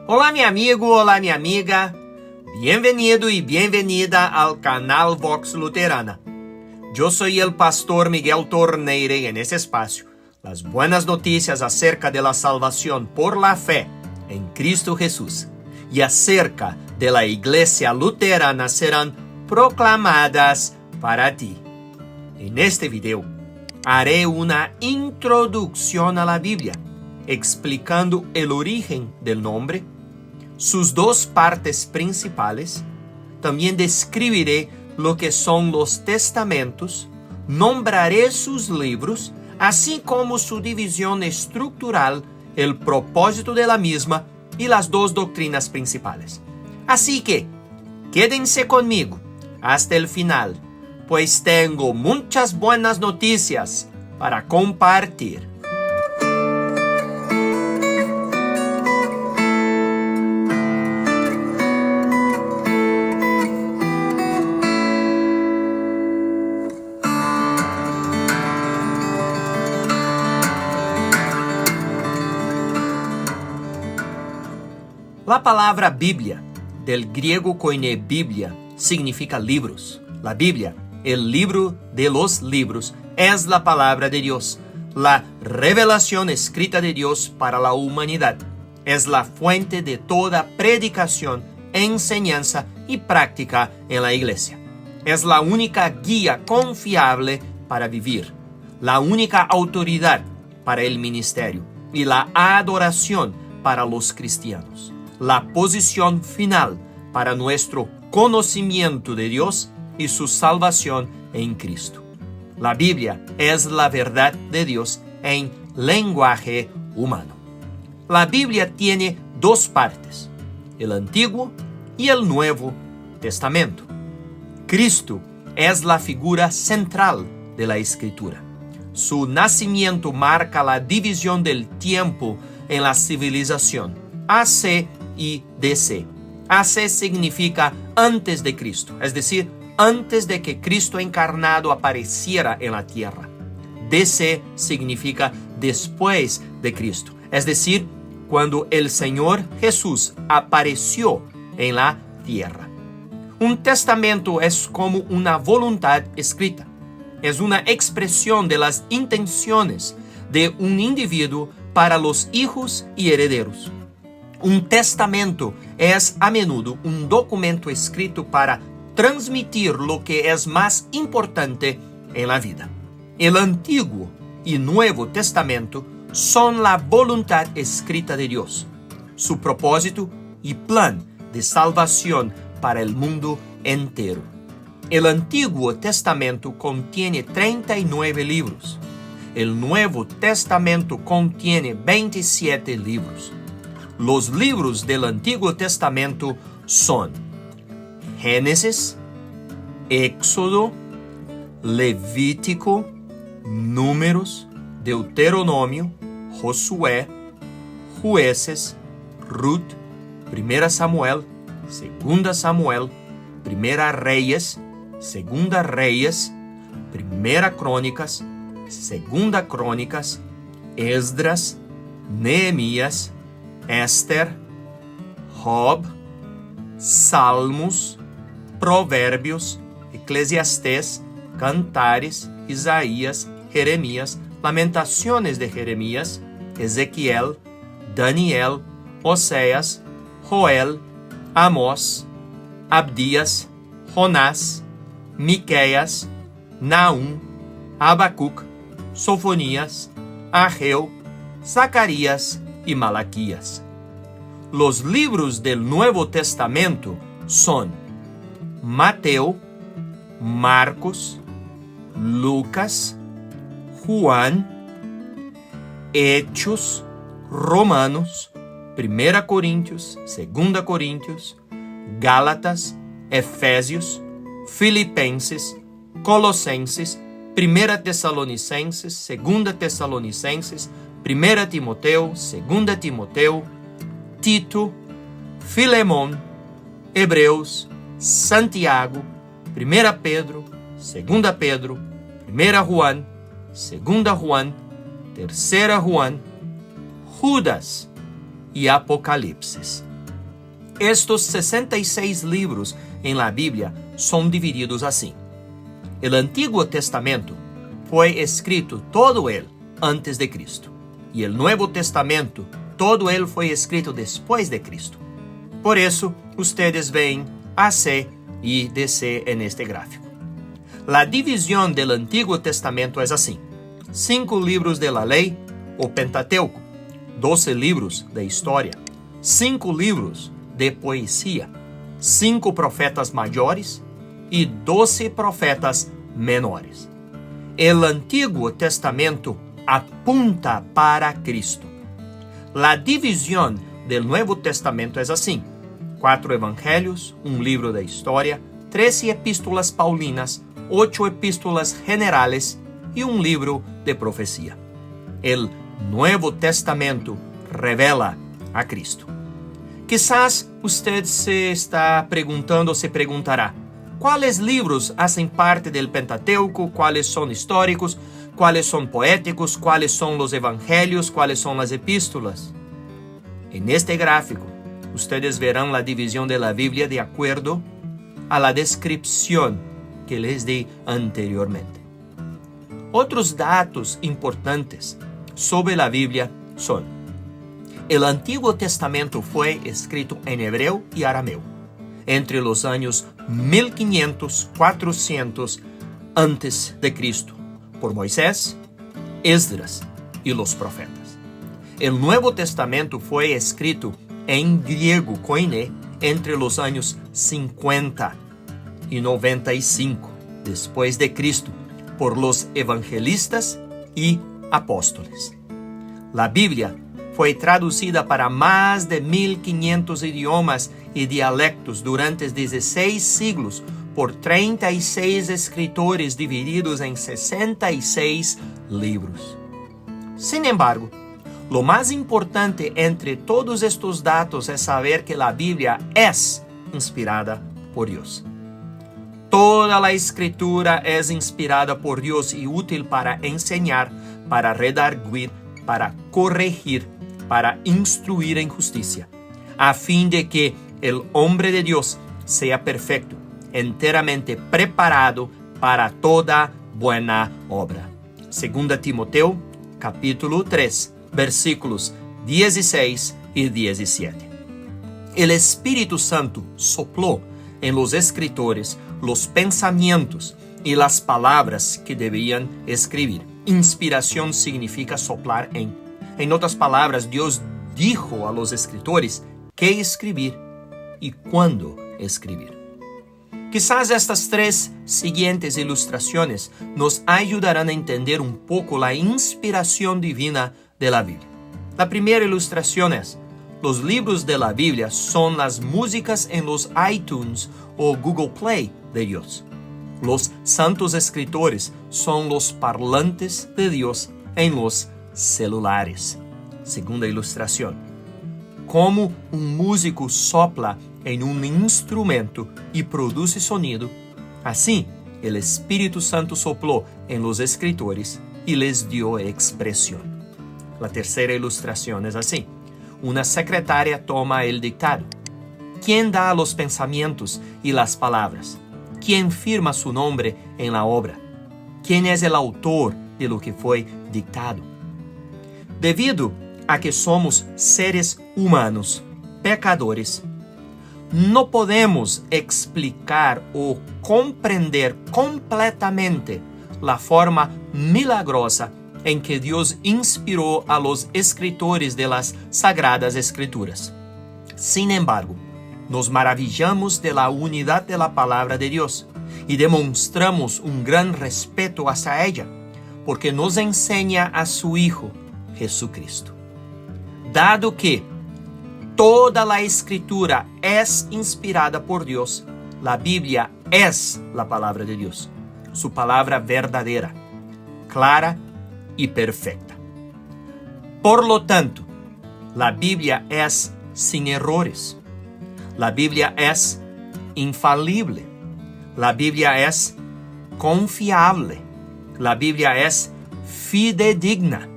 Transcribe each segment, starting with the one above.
Olá, meu amigo, olá, minha amiga. Bienvenido y bienvenida al canal Vox Luterana. Yo soy el pastor Miguel Torneire y en este espacio las buenas noticias acerca de la salvación por la fe en Cristo Jesús y acerca de la Iglesia Luterana serán proclamadas para ti. En este video haré una introducción a la Biblia, explicando el origen del nombre, sus dos partes principales. También describiré lo que son los testamentos, nombraré sus libros, así como su división estructural, el propósito de la misma y las dos doctrinas principales. Así que, quédense conmigo hasta el final, pues tengo muchas buenas noticias para compartir. La palabra Biblia, del griego koine Biblia, significa libros. La Biblia, el libro de los libros, es la palabra de Dios, la revelación escrita de Dios para la humanidad. Es la fuente de toda predicación, enseñanza y práctica en la iglesia. Es la única guía confiable para vivir, la única autoridad para el ministerio y la adoración para los cristianos. La posición final para nuestro conocimiento de Dios y su salvación en Cristo. La Biblia es la verdad de Dios en lenguaje humano. La Biblia tiene dos partes, el Antiguo y el Nuevo Testamento. Cristo es la figura central de la Escritura. Su nacimiento marca la división del tiempo en la civilización, AC y DC. AC significa antes de Cristo, es decir, antes de que Cristo encarnado apareciera en la tierra. DC significa después de Cristo, es decir, cuando el Señor Jesús apareció en la tierra. Un testamento es como una voluntad escrita. Es una expresión de las intenciones de un individuo para los hijos y herederos. Un testamento es a menudo un documento escrito para transmitir lo que es más importante en la vida. El Antiguo y Nuevo Testamento son la voluntad escrita de Dios, su propósito y plan de salvación para el mundo entero. El Antiguo Testamento contiene 39 libros. El Nuevo Testamento contiene 27 libros. Los libros del Antiguo Testamento son Génesis, Éxodo, Levítico, Números, Deuteronomio, Josué, Jueces, Ruth, 1 Samuel, 2 Samuel, 1 Reyes, 2 Reyes, 1 Crónicas, 2 Crónicas, Esdras, Nehemías, Esther, Job, Salmos, Provérbios, Eclesiastés, Cantares, Isaías, Jeremías, Lamentaciones de Jeremías, Ezequiel, Daniel, Oseas, Joel, Amós, Abdías, Jonás, Miqueias, Naum, Habacuc, Sofonías, Ageo, Zacarías y Malaquías. Los libros del Nuevo Testamento son Mateo, Marcos, Lucas, Juan, Hechos, Romanos, 1 Corintios, 2 Corintios, Gálatas, Efésios, Filipenses, Colossenses, 1 Tessalonicenses, 2 Tessalonicenses, 1 Timoteo, 2 Timoteo, Tito, Filemón, Hebreus, Santiago, 1 Pedro, 2 Pedro, 1 Juan, 2 Juan, 3 Juan, Judas y Apocalipsis. Estos 66 libros em la Bíblia são divididos assim. O Antigo Testamento foi escrito todo ele antes de Cristo. E o Novo Testamento, todo ele foi escrito depois de Cristo. Por isso, ustedes veem AC e DC neste gráfico. A divisão do Antigo Testamento é assim: 5 livros de la lei, o Pentateuco, 12 livros de história, 5 livros de poesia, 5 profetas maiores e 12 profetas menores. O Antigo Testamento apunta para Cristo. A divisão do Novo Testamento é assim: 4 evangelhos, 1 livro de história, 13 epístolas paulinas, 8 epístolas generales e 1 livro de profecia. O Novo Testamento revela a Cristo. Quizás usted se está perguntando ou se perguntará: quais livros fazem parte do Pentateuco? Quais são históricos? Quais são poéticos? Quais são os evangelhos? Quais são as epístolas? En este gráfico, ustedes verán la división de la Biblia de acuerdo a la descripción que les di anteriormente. Otros datos importantes sobre la Biblia son: el Antiguo Testamento fue escrito en hebreo y arameo entre los años 1500-400 antes de Cristo por Moisés, Esdras y los profetas. El Nuevo Testamento fue escrito en griego koiné entre los años 50 y 95 después de Cristo por los evangelistas y apóstoles. La Biblia fue traducida para más de 1500 idiomas y dialectos durante 16 siglos por 36 escritores divididos en 66 libros. Sin embargo, lo más importante entre todos estos datos es saber que la Biblia es inspirada por Dios. Toda la escritura es inspirada por Dios y útil para enseñar, para redarguir, para corregir, para instruir en justicia, a fin de que el hombre de Dios sea perfecto, enteramente preparado para toda buena obra. 2 Timoteo, capítulo 3, versículos 16 y 17. El Espíritu Santo sopló en los escritores los pensamientos y las palabras que debían escribir. Inspiración significa soplar en. En otras palabras, Dios dijo a los escritores qué escribir y cuándo escribir. Quizás estas 3 siguientes ilustraciones nos ayudarán a entender un poco la inspiración divina de la Biblia. La primera ilustración es: los libros de la Biblia son las músicas en los iTunes o Google Play de Dios. Los santos escritores son los parlantes de Dios en los celulares. Segunda ilustración: como un músico sopla en un instrumento y produce sonido, así el Espíritu Santo sopló en los escritores y les dio expresión. La tercera ilustración es así: una secretaria toma el dictado. ¿Quién da los pensamientos y las palabras? ¿Quién firma su nombre en la obra? ¿Quién es el autor de lo que fue dictado? Debido a que somos seres humanos, pecadores, no podemos explicar o comprender completamente la forma milagrosa en que Dios inspiró a los escritores de las Sagradas Escrituras. Sin embargo, nos maravillamos de la unidad de la palabra de Dios y demostramos un gran respeto hacia ella, porque nos enseña a su Hijo, Jesucristo. Dado que toda la Escritura es inspirada por Dios, la Biblia es la palabra de Dios, su palabra verdadera, clara y perfecta. Por lo tanto, la Biblia es sin errores. La Biblia es infalible. La Biblia es confiable. La Biblia es fidedigna.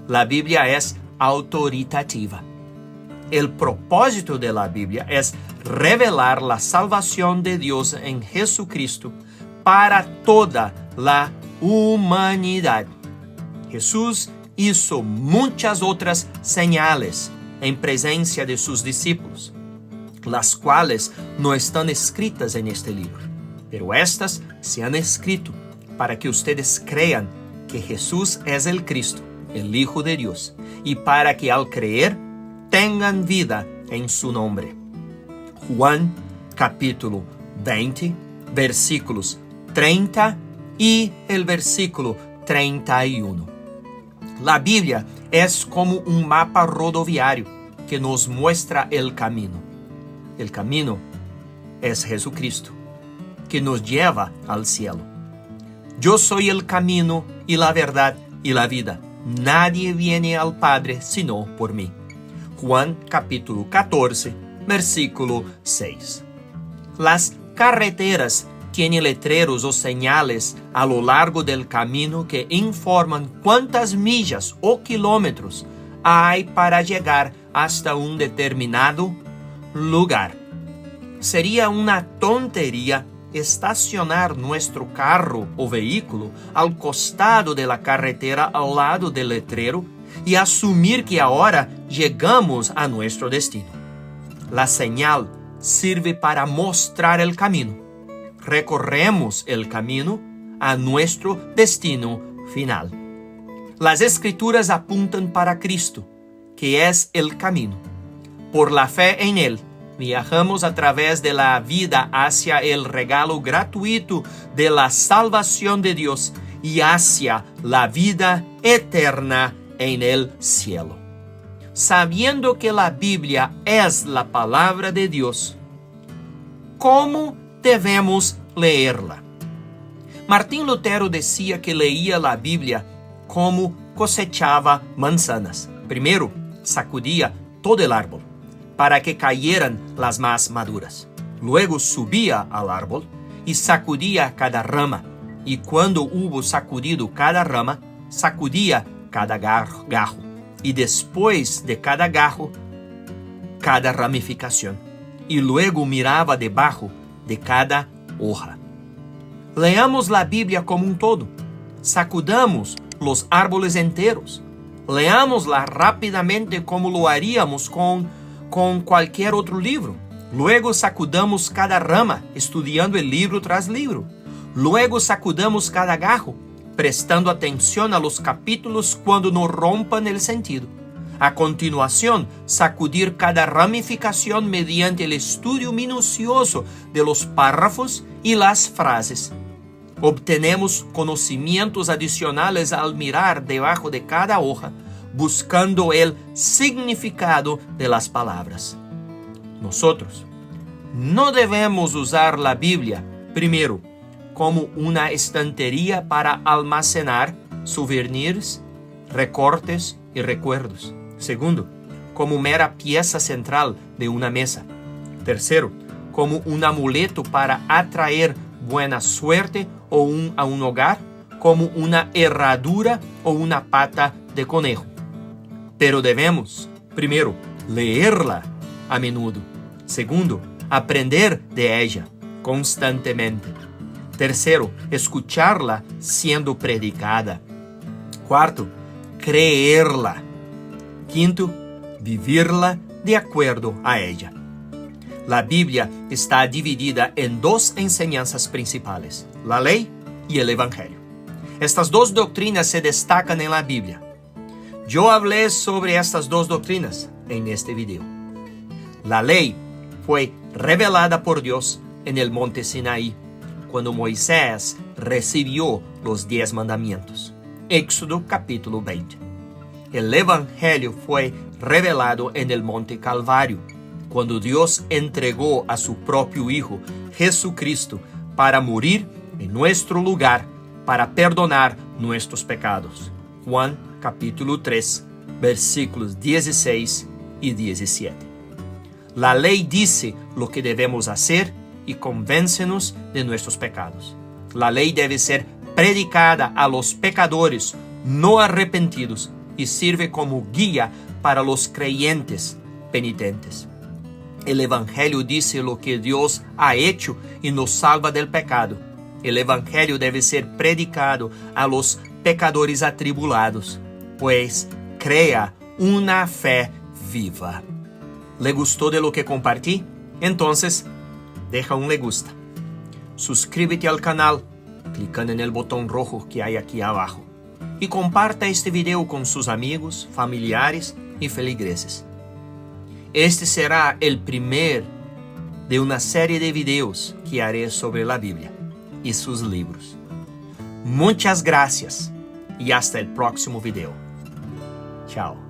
La Biblia es autoritativa. El propósito de la Biblia es revelar la salvación de Dios en Jesucristo para toda la humanidad. Jesús hizo muchas otras señales en presencia de sus discípulos, las cuales no están escritas en este libro, pero estas se han escrito para que ustedes crean que Jesús es el Cristo, el Hijo de Dios, y para que al creer tengan vida en su nombre. Juan capítulo 20, versículos 30 y el versículo 31. La Biblia es como un mapa rodoviario que nos muestra el camino. El camino es Jesucristo, que nos lleva al cielo. Yo soy el camino y la verdad y la vida. Nadie viene al Padre sino por mí. Juan capítulo 14, versículo 6. Las carreteras tienen letreros o señales a lo largo del camino que informan cuántas millas o kilómetros hay para llegar hasta un determinado lugar. Sería una tontería estacionar nuestro carro o vehículo al costado de la carretera al lado del letrero y asumir que ahora llegamos a nuestro destino. La señal sirve para mostrar el camino. Recorremos el camino a nuestro destino final. Las Escrituras apuntan para Cristo, que es el camino. Por la fe en Él, viajamos a través de la vida hacia el regalo gratuito de la salvación de Dios y hacia la vida eterna en el cielo. Sabiendo que la Biblia es la palabra de Dios, ¿cómo debemos leerla? Martín Lutero decía que leía la Biblia como cosechaba manzanas. Primero, sacudía todo el árbol para que cayeran las más maduras. Luego subía al árbol y sacudía cada rama. Y cuando hubo sacudido cada rama, sacudía cada gajo. Y después de cada gajo, cada ramificación. Y luego miraba debajo de cada hoja. Leamos la Biblia como un todo. Sacudamos los árboles enteros. Leámosla rápidamente como lo haríamos con cualquier otro libro. Luego sacudamos cada rama, estudiando el libro tras libro. Luego sacudamos cada gajo, prestando atención a los capítulos cuando no rompan el sentido. A continuación, sacudir cada ramificación mediante el estudio minucioso de los párrafos y las frases. Obtenemos conocimientos adicionales al mirar debajo de cada hoja, buscando el significado de las palabras. Nosotros no debemos usar la Biblia, primero, como una estantería para almacenar souvenirs, recortes y recuerdos. Segundo, como mera pieza central de una mesa. Tercero, como un amuleto para atraer buena suerte a un hogar, como una herradura o una pata de conejo. Pero debemos, primero, leerla a menudo. Segundo, aprender de ella constantemente. Tercero, escucharla siendo predicada. Cuarto, creerla. Quinto, vivirla de acuerdo a ella. La Biblia está dividida en dos enseñanzas principales, la ley y el evangelio. Estas dos doctrinas se destacan en la Biblia. Yo hablé sobre estas dos doctrinas en este video. La ley fue revelada por Dios en el monte Sinaí, cuando Moisés recibió los 10 mandamientos. Éxodo capítulo 20. El evangelio fue revelado en el monte Calvario, cuando Dios entregó a su propio Hijo, Jesucristo, para morir en nuestro lugar, para perdonar nuestros pecados. Juan capítulo 3, versículos 16 y 17. La ley dice lo que debemos hacer y convéncenos de nuestros pecados. La ley debe ser predicada a los pecadores no arrepentidos y sirve como guía para los creyentes penitentes. El Evangelio dice lo que Dios ha hecho y nos salva del pecado. El Evangelio debe ser predicado a los pecadores atribulados, pues crea una fe viva. ¿Le gustó de lo que compartí? Entonces, deja un le gusta. Suscríbete al canal clicando en el botón rojo que hay aquí abajo. Y comparta este video con sus amigos, familiares y feligreses. Este será el primer de una serie de videos que haré sobre la Biblia y sus libros. Muchas gracias y hasta el próximo video. Chao.